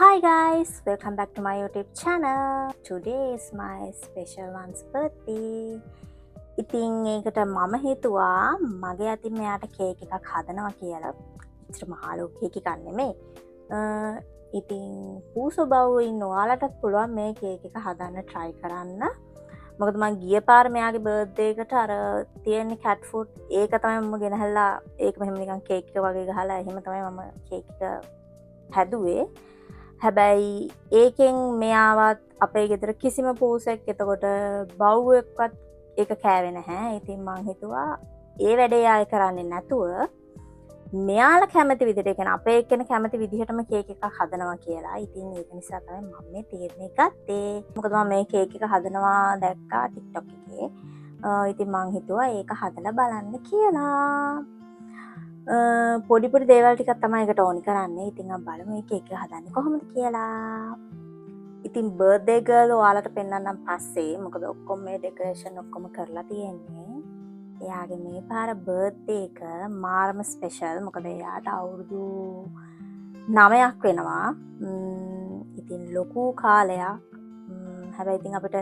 Hi guys, welcome back to my YouTube channel. Today is my special one's birthday. ඉතින් ඒකට මම හිතුවා මගේ අතින් මෙයාට කේක් එකක් හදනවා කියලා. ඉතින් මහලු කේක් එකක් නෙමෙයි. ඉතින් පූසොබව් ඉන්න ඔයාලටත් පුළුවන් මේ කේක් එක හදන්න try කරන්න. මොකද මම ගිය පාර මෙයාගේ බර්ත්ඩේ එකට අර තියෙන කැට් ෆුඩ් ඒක තමයි මම ගෙනහැල්ලා ඒක මෙහෙම නිකන් කේක් එක වගේ ගහලා එහෙම තමයි මම කේක් එක හැදුවේ. හැබැයි ඒකෙන් මෙයාවත් අපේ ගෙදර කිසිම පූසෙක් එතකොට බව්වෙක්වත් ඒක කෑවේ නැහැ. ඉතින් මං හිතුවා ඒ වැඩේ ආයෙ කරන්නේ නැතුව මෙයාලා කැමති විදිහට, ඒ කියන්නේ අපේ එක්කෙනා කැමති විදිහටම කේක් එකක් හදනවා කියලා. ඉතින් ඒක නිසා තමයි මම මේ තීරණය ගත්තේ. මොකද මම මේ කේක් එක හදනවා දැක්කා TikTok එකේ. ඉතින් මං හිතුවා ඒක හදලා බලන්න කියලා. පොඩි පොඩි දේවල් ටිකක් තමයි ඒකට ඕනි කරන්නේ. ඉතින් අපි බලමු මේ කේක් එක හදන්නේ කොහොමද කියලා. ඉතින් බර්ත්ඩේ ගර්ල් ඔයාලට පෙන්නන්නම් පස්සේ. මොකද ඔක්කොම මේ ඩෙකරේෂන් ඔක්කොම කරලා තියෙන්නේ. එයාගේ මේ පාර බර්ත්ඩේ එක මාරම ස්පෙෂල්. මොකද එයාට අවුරුදු 9ක් වෙනවා. ඉතින් ලොකු කාලයක්. හැබැයි ඉතින් අපිට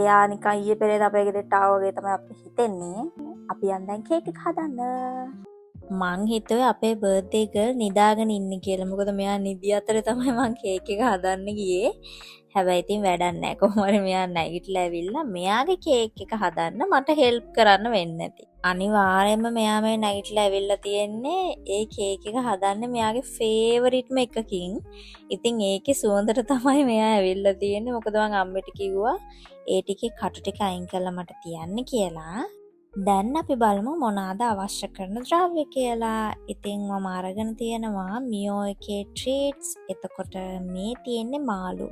එයා නිකන් ඊයේ පෙරේද අපේ ගෙදරට ආවා වගේ තමයි අපිට හිතෙන්නේ. අපි යන් දැන් කේක් එක හදන්න. මං හිතුවේ අපේ බර්ත්ඩේ ගර්ල් නිදාගෙන ඉන්නේ කියලා. මොකද මෙයා නිදි අතරේ තමයි මං කේක් එක හදන්න ගියේ. හැබැයි ඉතින් වැඩක් නැහැ. කොහොම හරි මෙයා නැගිටලා ඇවිල්ලා මෙයාගේ කේක් එක හදන්න මට හෙල්ප් කරන්න වෙන්නේ නැති. අනිවාර්යයෙන්ම මෙයා මේ නැගිටලා ඇවිල්ලා තියෙන්නේ ඒ කේක් එක හදන්න මෙයාගේ ෆේවරිට්ම එකකින්. ඉතින් ඒකේ සුවඳට තමයි මෙයා ඇවිල්ලා තියෙන්නේ. මොකද මං අම්මට කිව්වා ඒ ටිකේ කටු ටික අයින් කරලා මට තියන්න කියලා. දැන් අපි බලමු මොනවාද අවශ්‍ය කරන ද්‍රව්‍ය කියලා. ඉතින් මම අරගෙන තියෙනවා මියෝ එකේ ට්‍රීට්ස්. එතකොට මේ තියෙන්නේ මාළු.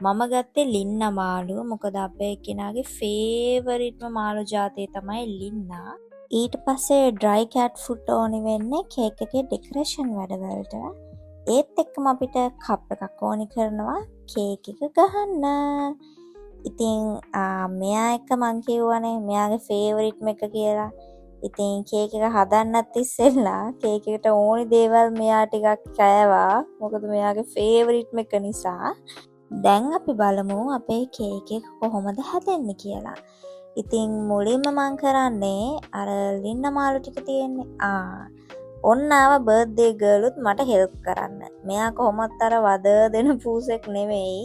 මම ගත්තේ ලින්න මාළු. මොකද අපේ කෙනාගේ ෆේවරිට්ම මාළු ජාතිය තමයි ලින්නා. ඊට පස්සේ ඩ්‍රයි කැට් ෆුඩ් ඕනි වෙන්නේ කේක් එකේ ඩෙකරේෂන් වැඩවලට. ඒත් එක්කම අපිට කප් එකක් ඕනි කරනවා කේක් එක ගහන්න. ඉතින් මෙයා එක්ක මං කිව්වනේ මෙයාගේ ෆේවරිට්ම එක කියලා. ඉතින් කේක් එක හදන්නත් ඉස්සෙල්ලා කේක් එකට ඕනි දේවල් මෙයා ටිකක් කෑවා. මොකද මෙයාගේ ෆේවරිට්ම එක නිසා. දැන් අපි බලමු අපේ කේක් එක කොහොමද හැදෙන්නේ කියලා. ඉතින් මුලින්ම මං කරන්නේ අර ලින්න මාළු ටික තියෙන්නේ. ඔන්න ආව බර්ත්ඩේ ගර්ලුත් මට හෙල්ප් කරන්න. මෙයා කොහොමත් අර වද දෙන පූසෙක් නෙමෙයි.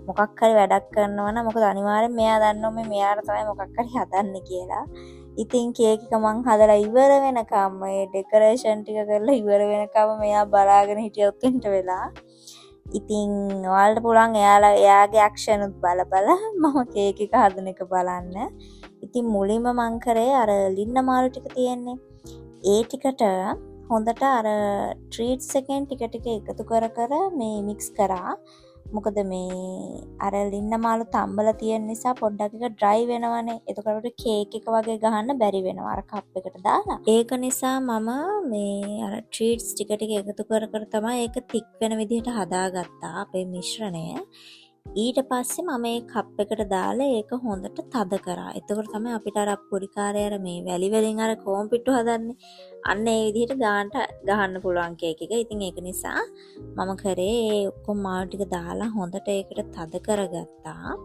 මොකක් හරි වැඩක් කරනවා නම් මොකද අනිවාර්යෙන් මෙයා දන්නවා මෙයාට තමයි මොකක් හරි හදන්න කියලා. ඉතින් කේක් එක මං හදලා ඉවර වෙනකම් මේ ඩෙකරේෂන් ටික කරලා ඉවර වෙනකම් මෙයා බලාගෙන හිටියොත් වෙන්න වෙලා. ඉතින් ඔයාලට පුළුවන් එයාගේ ඇක්ෂන් උත් බල මම කේක් එක හදන එක බලන්න. ඉතින් මුලින්ම මං කරේ අර ලින්න මාළු ටික තියෙන්නේ. ඒ ටිකට හොඳට අර ට්‍රීට්ස් එකෙන් ටික ටික එකතු කර මේ මික්ස් කරා. මොකද මේ අර ලින්න මාළු තම්බලා තියෙන නිසා පොඩ්ඩක් එක ඩ්‍රයි වෙනවනේ. එතකොට කේක් එක වගේ ගහන්න බැරි වෙනවා අර කප් එකට දාලා. ඒක නිසා මම මේ අර ට්‍රීට්ස් ටික ටික එකතු කර තමයි ඒක තික් වෙන විදිහට හදාගත්තා අපේ මිශ්‍රණය. ඊට පස්සේ මම මේ කප් එකට දාලා ඒක හොඳට තද කරා. එතකොට තමයි අපිට අර පොඩිකාරය අර මේ වැලි වලින් අර කෝම් පිට්ටු හදන්නේ. අන්න ඒ විදිහට ගහන්න පුළුවන් කේක් එක. ඉතින් ඒක නිසා මම කරේ ඒ ඔක්කොම මාළු ටික දාලා හොඳට ඒකට තද කරගත්තා.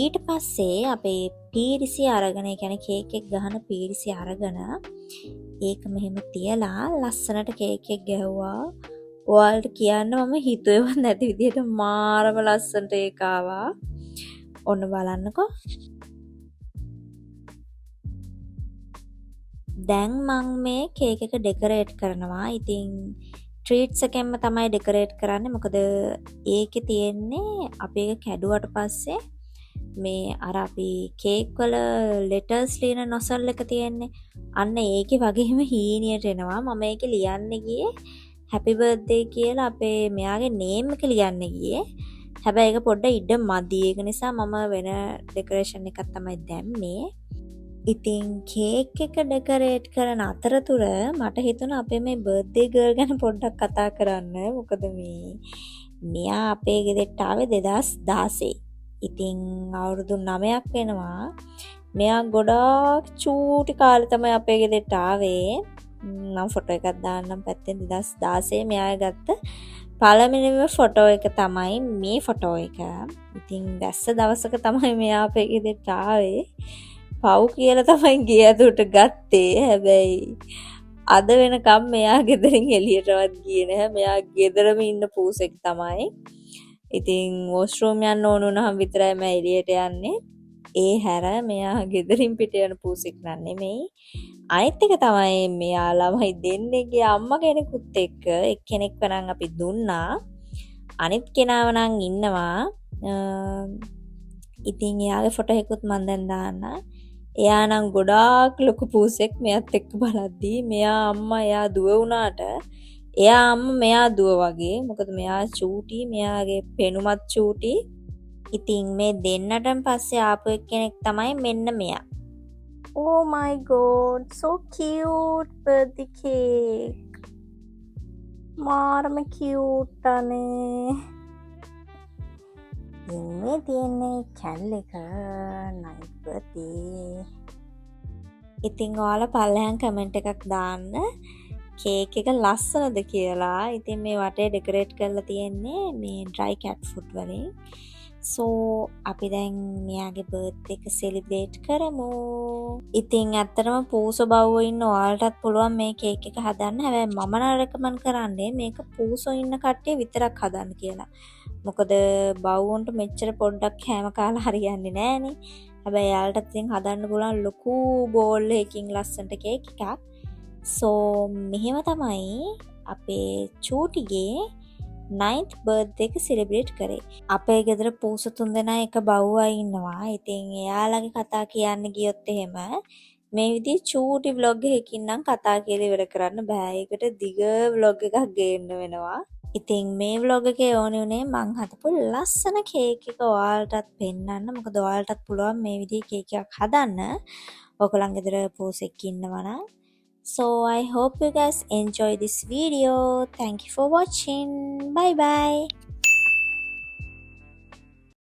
ඊට පස්සේ අපේ පීරිසි අරගෙන, ඒ කියන්නේ කේක් එක ගහන පීරිසි අරගෙන ඒක මෙහෙම තියලා ලස්සනට කේක් එක ගැහුවා. ඔයාලට කියන්න මම හිතුවේවත් නැති විදිහට මාරම ලස්සනට ඒක ආවා. ඔන්න බලන්නකෝ. දැන් මම මේ කේක් එක ඩෙකරේට් කරනවා. ඉතින් ට්‍රීට්ස් එකෙන්ම තමයි ඩෙකරේට් කරන්නේ. මොකද ඒකේ තියෙන්නේ අපි ඒක කැඩුවට පස්සේ මේ අර අපි කේක් වල ලෙටර්ස් ලියන නොසල් එක තියෙන්නේ. අන්න ඒකේ වගේම හීනියට එනවා. මම ඒකේ ලියන්න ගියේ හැපි බර්ත්ඩේ කියලා අපේ මෙයාගේ නේම් එක ලියන්න ගියේ. හැබැයි ඒක පොඩ්ඩක් ඉඩ මදි. ඒක නිසා මම වෙන ඩෙකරේෂන් එකක් තමයි දැම්මේ. ඉතින් කේක් එක ඩෙකරේට් කරන අතරතුර මට හිතුණා අපේ මේ බර්ත්ඩේ ගර්ල් ගැන පොඩ්ඩක් කතා කරන්න. මොකද මෙයා අපේ ගෙදරට ආවේ 2016. ඉතින් අවුරුදු 9ක් වෙනවා. මෙයා ගොඩාක් චූටි කාලේ තමයි අපේ ගෙදරට ආවේ. මම ෆොටෝ එකක් දාන්නම් පැත්තෙන් 2016 මෙයා ගත්ත පළවෙනිම ෆොටෝ එක තමයි මේ ෆොටෝ එක. ඉතින් දැස්ස දවසක තමයි මෙයා අපේ ගෙදරට ආවේ. පව් කියලා තමයි ගේ ඇතුළට ගත්තේ. හැබැයි අද වෙනකම් මෙයා ගෙදරින් එළියටවත් ගියේ නැහැ. මෙයා ගෙදරම ඉන්න පූසෙක් තමයි. ඉතින් වොෂ්රූම් යන්න ඕන වුණාම විතරයි මම එළියට යන්නේ. ඒ හැර මෙයා ගෙදරින් පිට යන පූසෙක් නෙමෙයි. අනිත් එක තමයි මෙයා ළමයි දෙන්නෙක්ගේ අම්මා කෙනෙකුත් එක්ක එක්කෙනෙක්ව නම් අපි දුන්නා. අනිත් කෙනාව නම් ඉන්නවා. ඉතින් එයාගේ ෆොටෝ එකකුත් මම දැන් දාන්න. එයා නම් ගොඩාක් ලොකු පූසෙක්. මෙයාත් එක්ක බලද්දී මෙයා අම්මා එයා දුව වුණාට එයා අම්මා මෙයා දුව වගේ. මොකද මෙයා චූටි, මෙයාගේ පෙනුමත් චූටි. ඉතින් මේ දෙන්නටම පස්සේ ආපු එක්කෙනෙක් තමයි මෙන්න මෙයා. Oh my god, so cute birthday cake. මාරම cute අනේ. ඉන්නේ තියන්නේ කැල් එක night birthday. ඉතින් ඔයාලා පල්ලෙහාන් කමෙන්ට් එකක් දාන්න කේක් එක ලස්සනද කියලා. ඉතින් මේ වටේ ඩෙකොරේට් කරලා තියෙන්නේ මේ dry cat food වලින්. So අපි දැන් මෙයාගේ බර්ත්ඩේ එක සෙලිබ්‍රේට් කරමු. ඉතින් ඇත්තටම පූස බව්වෝ ඉන්න ඔයාලටත් පුළුවන් මේ කේක් එක හදන්න. හැබැයි මම නම් රෙකමන්ඩ් කරන්නේ මේක පූසෝ ඉන්න කට්ටිය විතරක් හදන්න කියලා. මොකද බව්වොන්ට මෙච්චර පොඩ්ඩක් කෑම කාලා හරියන්නේ නෑනේ. හැබැයි යාලටත් ඉතින් හදන්න පුළුවන් ලොකු බෝල් එකකින් ලස්සනට කේක් එකක්. So මෙහෙම තමයි අපේ චූටිගේ 9th birthday එක celebrate කරේ. අපේ ගෙදර පූස 3 දෙනා එක බව්වා ඉන්නවා. ඉතින් එයාලගේ කතා කියන්න ගියොත් එහෙම මේ විදිහේ චූටි vlog එකකින් නම් කතා කියලා ඉවර කරන්න බෑ. ඒකට දිග vlog එකක් ගේන්න වෙනවා. ඉතින් මේ vlog එකේ ඕනේ උනේ මං හදපු ලස්සන කේක් එක ඔයාලටත් පෙන්වන්න. මොකද ඔයාලටත් පුළුවන් මේ විදිහේ කේක් එකක් හදන්න. ඔයගොල්ලන් ගෙදර පූසෙක් ඉන්නවා නම්. So I hope you guys enjoy this video. Thank you for watching. Bye bye.